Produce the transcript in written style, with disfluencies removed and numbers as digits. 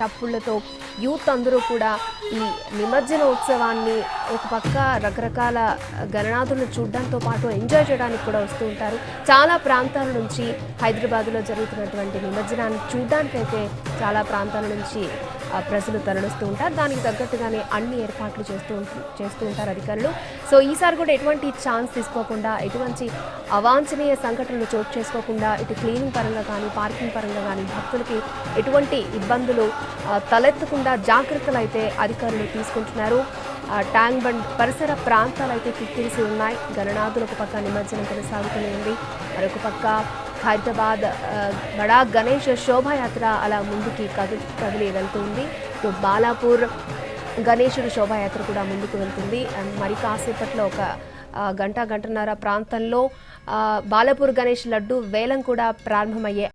టప్పులతో youth అందరూ కూడా ఈ నిమజ్జన ఉత్సవాన్ని ఒక పక్క రకరకాల గణనాథులను చూడడంతో పాటు ఎంజాయ్ చేయడానికి కూడా వస్తూ ఉంటారు. చాలా ప్రాంతాల నుంచి హైదరాబాద్లో జరుగుతున్నటువంటి నిమజ్జనాన్ని చూడడానికైతే చాలా ప్రాంతాల నుంచి ప్రజలు తరలిస్తూ ఉంటారు. దానికి తగ్గట్టుగానే అన్ని ఏర్పాట్లు చేస్తూ ఉంటారు అధికారులు. సో ఈసారి కూడా ఎటువంటి ఛాన్స్ తీసుకోకుండా, ఎటువంటి అవాంఛనీయ సంఘటనలు చోటు చేసుకోకుండా ఇటు క్లీనింగ్ పరంగా కానీ, పార్కింగ్ పరంగా కానీ భక్తులకి ఎటువంటి ఇబ్బందులు తలెత్తకుండా జాగ్రత్తలు అయితే అధికారులు తీసుకుంటున్నారు. ట్యాంక్ బండ్ పరిసర ప్రాంతాలు అయితే కిక్కిరిసి ఉన్నాయి. గణనాథులు ఒక పక్క నిమజ్జనం కొనసాగుతూనే ఉంది, మరొక పక్క హైదరాబాద్ బడా గణేష్ శోభాయాత్ర అలా ముందుకి కదిలి వెళ్తుంది. బాలాపూర్ గణేశుడి శోభాయాత్ర కూడా ముందుకు వెళ్తుంది. అండ్ మరి కాసేపట్లో ఒక గంటన్నర ప్రాంతంలో బాలాపూర్ గణేష్ లడ్డు వేలం కూడా ప్రారంభమయ్యే